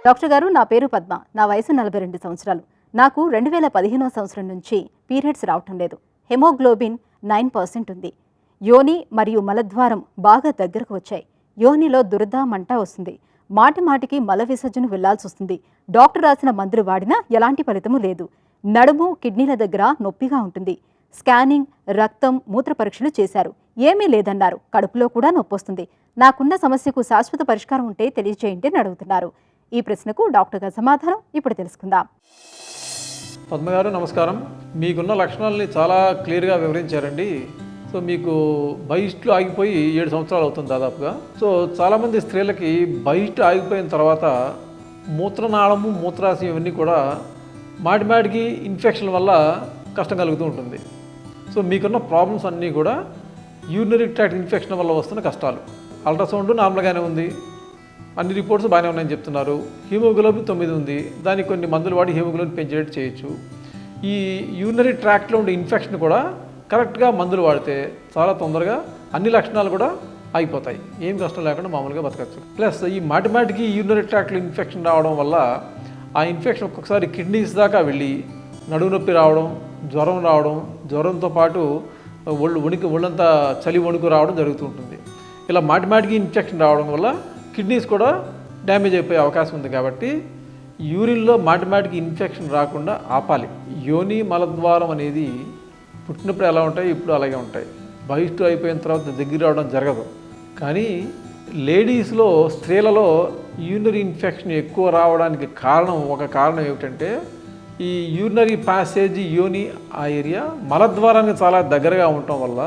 Doctor గారు, నా పేరు పద్మ. నా వయసు 42 సంవత్సరాలు. నాకు 2015వ సంవత్సరం నుంచి పీరియడ్స్ రావటం లేదు. హెమోగ్లోబిన్ 9% ఉంది. యోని మరియు మలద్వారం బాగా దగ్గరకు వచ్చాయి. యోనిలో దురద, మంట వస్తుంది. మాటిమాటికి మల విసర్జన వెళ్లాల్సి వస్తుంది. డాక్టర్ రాసిన మందులు వాడినా ఎలాంటి ఫలితము లేదు. నడుము, కిడ్నీల దగ్గర నొప్పిగా ఉంటుంది. స్కానింగ్, రక్తం, మూత్ర పరీక్షలు చేశారు. ఏమీ లేదన్నారు. కడుపులో కూడా నొప్పి వస్తుంది. నాకున్న సమస్యకు శాశ్వత పరిష్కారం ఉంటే తెలియజేయండి అని అడుగుతున్నారు. ఈ ప్రశ్నకు డాక్టర్ గారి సమాధానం ఇప్పుడు తెలుసుకుందాం. పద్మ గారు నమస్కారం. మీకున్న లక్షణాలని చాలా క్లియర్గా వివరించారండి. సో మీకు బహిష్టులు ఆగిపోయి 7 సంవత్సరాలు అవుతుంది దాదాపుగా. సో చాలామంది స్త్రీలకి బహిష్టు ఆగిపోయిన తర్వాత మూత్రనాళము, మూత్రాశయం ఇవన్నీ కూడా మాటిమాటికి ఇన్ఫెక్షన్ వల్ల కష్టం కలుగుతూ ఉంటుంది. సో మీకున్న ప్రాబ్లమ్స్ అన్నీ కూడా యూరినరీ ట్రాక్ట్ ఇన్ఫెక్షన్ వల్ల వస్తున్న కష్టాలు. అల్ట్రాసౌండ్ నార్మల్గానే ఉంది, అన్ని రిపోర్ట్స్ బాగానే ఉన్నాయని చెప్తున్నారు. హీమోగ్లోబిన్ 9 ఉంది, దానికి కొన్ని మందులు వాడి హీమోగ్లోబిన్ పెంచేటట్టు చేయొచ్చు. ఈ యూరినరీ ట్రాక్ట్లో ఉండే ఇన్ఫెక్షన్ కూడా కరెక్ట్గా మందులు వాడితే చాలా తొందరగా అన్ని లక్షణాలు కూడా అయిపోతాయి. ఏం కష్టం లేకుండా మామూలుగా బతకచ్చు. ప్లస్ ఈ మాటిమాటికి యూరినరీ ట్రాక్ట్లో ఇన్ఫెక్షన్ రావడం వల్ల ఆ ఇన్ఫెక్షన్ ఒక్కొక్కసారి కిడ్నీస్ దాకా వెళ్ళి నడుము నొప్పి రావడం, జ్వరం రావడం, జ్వరంతో పాటు ఒళ్ళంతా చలి వణుకు రావడం జరుగుతూ ఉంటుంది. ఇలా మాటిమాటికి ఇన్ఫెక్షన్ రావడం వల్ల కిడ్నీస్ కూడా డ్యామేజ్ అయిపోయే అవకాశం ఉంది. కాబట్టి యూరిన్లో మాటిమాటికి ఇన్ఫెక్షన్ రాకుండా ఆపాలి. యోని మలద్వారం అనేది పుట్టినప్పుడు ఎలా ఉంటాయి, ఇప్పుడు అలాగే ఉంటాయి. బహిష్టు అయిపోయిన తర్వాత దగ్గర రావడం జరగదు. కానీ లేడీస్లో, స్త్రీలలో యూరినరీ ఇన్ఫెక్షన్ ఎక్కువ రావడానికి ఒక కారణం ఏమిటంటే ఈ యూరినరీ ప్యాసేజ్, యోని ఆ ఏరియా మలద్వారానికి చాలా దగ్గరగా ఉండటం వల్ల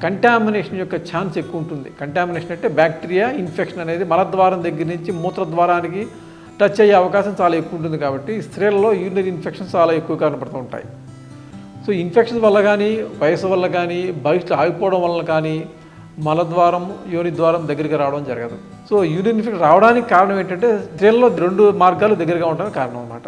కంటామినేషన్ యొక్క ఛాన్స్ ఎక్కువ ఉంటుంది. కంటామినేషన్ అంటే బ్యాక్టీరియా ఇన్ఫెక్షన్ అనేది మలద్వారం దగ్గర నుంచి మూత్రద్వారానికి టచ్ అయ్యే అవకాశం చాలా ఎక్కువ ఉంటుంది. కాబట్టి స్త్రీలలో యూరినరీ ఇన్ఫెక్షన్స్ చాలా ఎక్కువ కనపడుతూ ఉంటాయి. సో ఇన్ఫెక్షన్స్ వల్ల కానీ, వయసు వల్ల కానీ, బహిష్టు ఆగిపోవడం వల్ల కానీ మలద్వారం, యోని ద్వారం దగ్గరికి రావడం జరగదు. సో యూరినరీ ఇన్ఫెక్షన్ రావడానికి కారణం ఏంటంటే స్త్రీలలో 2 మార్గాలు దగ్గరగా ఉండడానికి కారణం అన్నమాట.